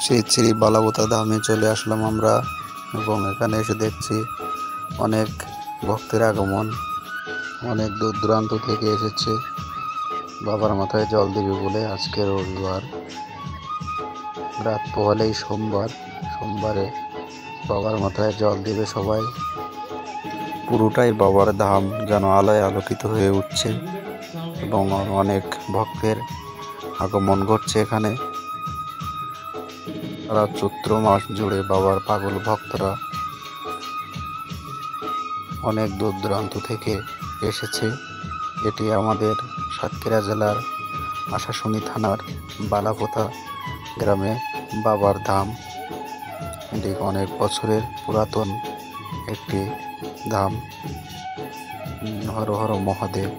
শ্রী শ্রী বালাবোতা ধামে চলে আসলাম আমরা এবং এখানে এসে দেখছি অনেক ভক্তের আগমন। অনেক দূর দূরান্ত থেকে এসেছে বাবার মাথায় জল দিবে বলে। আজকে রবিবার, রাত পোহালেই সোমবারে বাবার মাথায় জল দিবে সবাই। পুরোটাই বাবার ধাম যেন আলোয় আলোকিত হয়ে উঠছে এবং অনেক ভক্তের আগমন ঘটছে এখানে। সারা চৈত্র মাস জুড়ে বাবার পাগল ভক্তরা অনেক দূর দূরান্ত থেকে এসেছে। এটি আমাদের সাতক্ষীরা জেলার আশাশুনি থানার বালাবোতা গ্রামে বাবার ধাম। এটি অনেক বছরের পুরাতন একটি ধাম। হর হর মহাদেব।